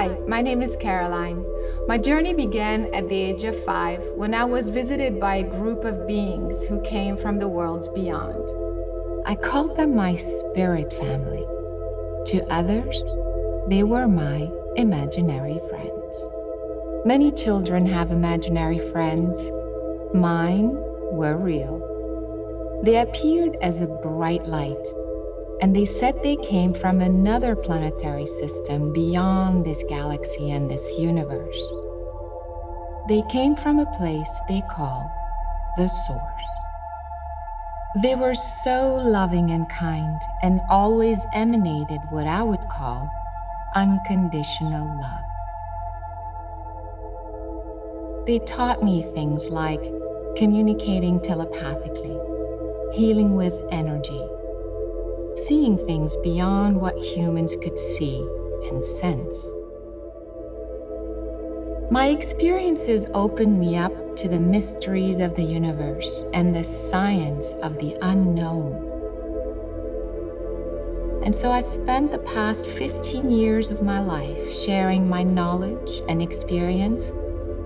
Hi, my name is Caroline. My journey began at the age of 5 when I was visited by a group of beings who came from the worlds beyond. I called them my spirit family. To others, they were my imaginary friends. Many children have imaginary friends. Mine were real. They appeared as a bright light, and they said they came from another planetary system beyond this galaxy and this universe. They came from a place they call the Source. They were so loving and kind and always emanated what I would call unconditional love. They taught me things like communicating telepathically, healing with energy, seeing things beyond what humans could see and sense. My experiences opened me up to the mysteries of the universe and the science of the unknown. And so I spent the past 15 years of my life sharing my knowledge and experience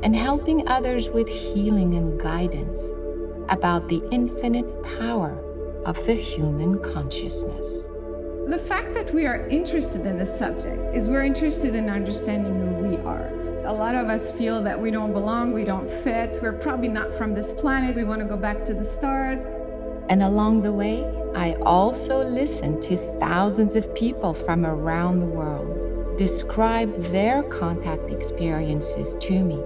and helping others with healing and guidance about the infinite power of the human consciousness. The fact that we are interested in this subject is we're interested in understanding who we are. A lot of us feel that we don't belong, we don't fit, we're probably not from this planet, we want to go back to the stars. And along the way, I also listened to thousands of people from around the world describe their contact experiences to me.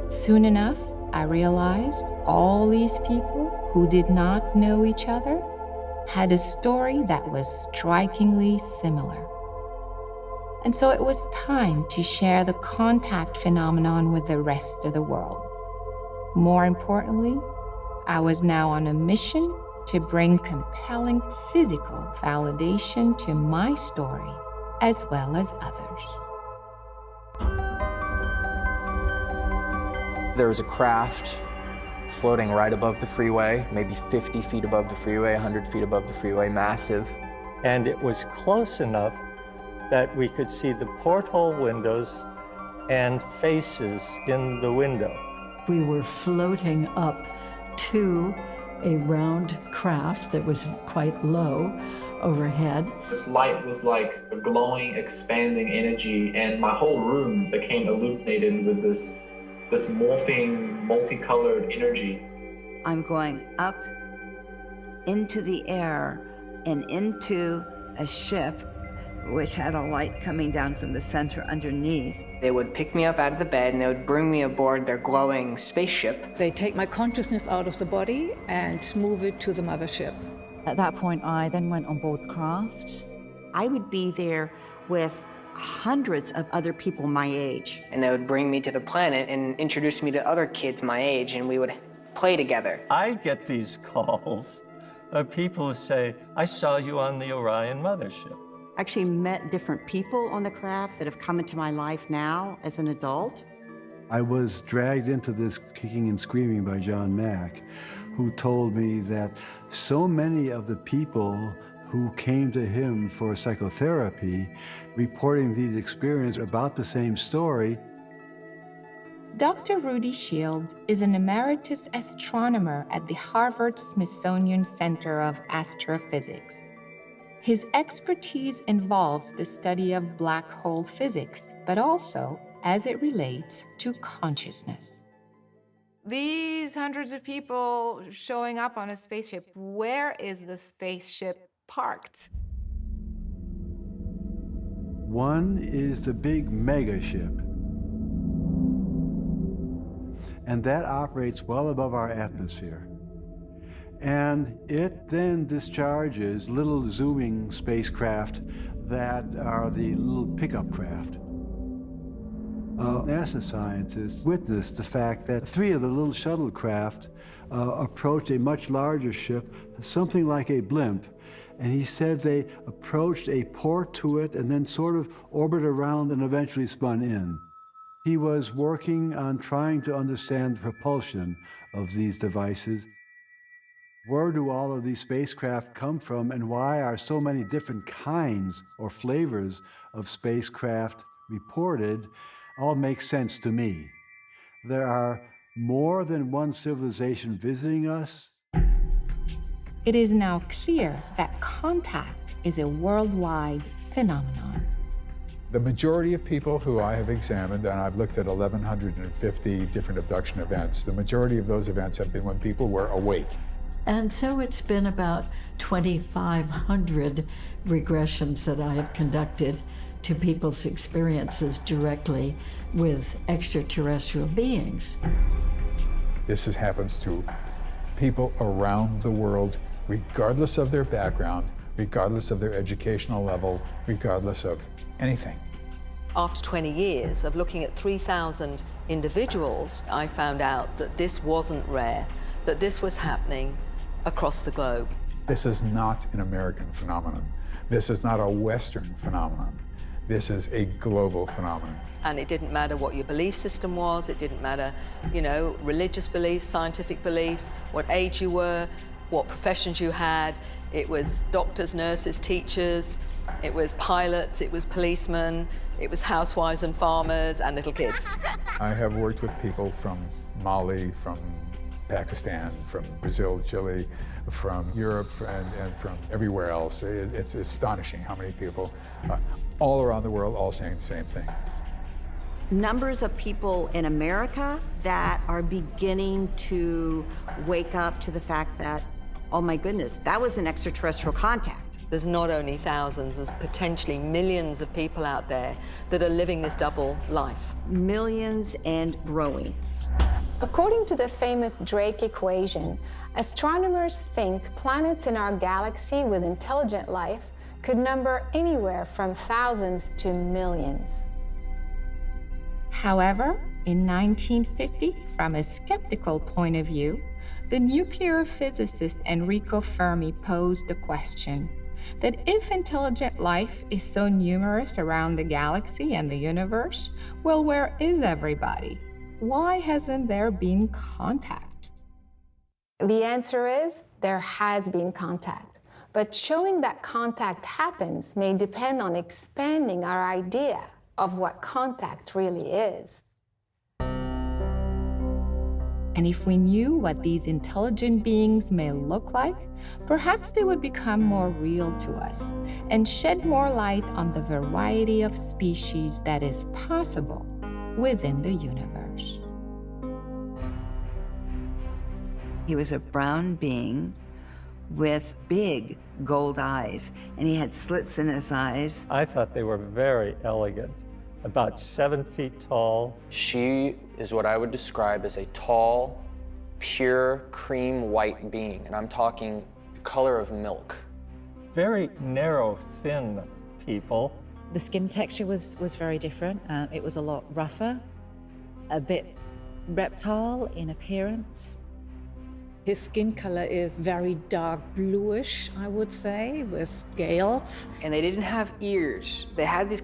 Soon enough, I realized all these people who did not know each other had a story that was strikingly similar. And so it was time to share the contact phenomenon with the rest of the world. More importantly, I was now on a mission to bring compelling physical validation to my story as well as others. There was a craft floating right above the freeway, maybe 50 feet above the freeway, 100 feet above the freeway, massive. And it was close enough that we could see the porthole windows and faces in the window. We were floating up to a round craft that was quite low overhead. This light was like a glowing, expanding energy, and my whole room became illuminated with this morphing, multicolored energy. I'm going up into the air and into a ship which had a light coming down from the center underneath. They would pick me up out of the bed and they would bring me aboard their glowing spaceship. They take my consciousness out of the body and move it to the mothership. At that point, I then went on board the craft. I would be there with hundreds of other people my age. And they would bring me to the planet and introduce me to other kids my age, and we would play together. I get these calls of people who say, I saw you on the Orion mothership. I actually met different people on the craft that have come into my life now as an adult. I was dragged into this kicking and screaming by John Mack, who told me that so many of the people who came to him for psychotherapy, reporting these experiences about the same story. Dr. Rudy Shield is an emeritus astronomer at the Harvard-Smithsonian Center of Astrophysics. His expertise involves the study of black hole physics, but also as it relates to consciousness. These hundreds of people showing up on a spaceship, where is the spaceship parked? One is the big mega ship, and that operates well above our atmosphere. And it then discharges little zooming spacecraft that are the little pickup craft. NASA scientists witnessed the fact that 3 of the little shuttlecraft approached a much larger ship, something like a blimp, and he said they approached a port to it and then sort of orbited around and eventually spun in. He was working on trying to understand the propulsion of these devices. Where do all of these spacecraft come from, and why are so many different kinds or flavors of spacecraft reported all makes sense to me. There are more than one civilization visiting us. It is now clear that contact is a worldwide phenomenon. The majority of people who I have examined, and I've looked at 1,150 different abduction events, the majority of those events have been when people were awake. And so it's been about 2,500 regressions that I have conducted to people's experiences directly with extraterrestrial beings. This happens to people around the world, regardless of their background, regardless of their educational level, regardless of anything. After 20 years of looking at 3,000 individuals, I found out that this wasn't rare, that this was happening across the globe. This is not an American phenomenon. This is not a Western phenomenon. This is a global phenomenon. And it didn't matter what your belief system was, it didn't matter, religious beliefs, scientific beliefs, what age you were, what professions you had. It was doctors, nurses, teachers, it was pilots, it was policemen, it was housewives and farmers and little kids. I have worked with people from Mali, from Pakistan, from Brazil, Chile, from Europe, and from everywhere else. It's astonishing how many people all around the world all saying the same thing. Numbers of people in America that are beginning to wake up to the fact that, oh my goodness, that was an extraterrestrial contact. There's not only thousands, there's potentially millions of people out there that are living this double life. Millions and growing. According to the famous Drake equation, astronomers think planets in our galaxy with intelligent life could number anywhere from thousands to millions. However, in 1950, from a skeptical point of view, the nuclear physicist Enrico Fermi posed the question that if intelligent life is so numerous around the galaxy and the universe, well, where is everybody? Why hasn't there been contact? The answer is there has been contact, but showing that contact happens may depend on expanding our idea of what contact really is. And if we knew what these intelligent beings may look like, perhaps they would become more real to us and shed more light on the variety of species that is possible within the universe. He was a brown being with big gold eyes, and he had slits in his eyes. I thought they were very elegant, about 7 feet tall. She is what I would describe as a tall, pure cream white being, and I'm talking the color of milk. Very narrow, thin people. The skin texture was very different. It was a lot rougher, a bit reptile in appearance. His skin color is very dark bluish, I would say, with scales. And they didn't have ears. They had these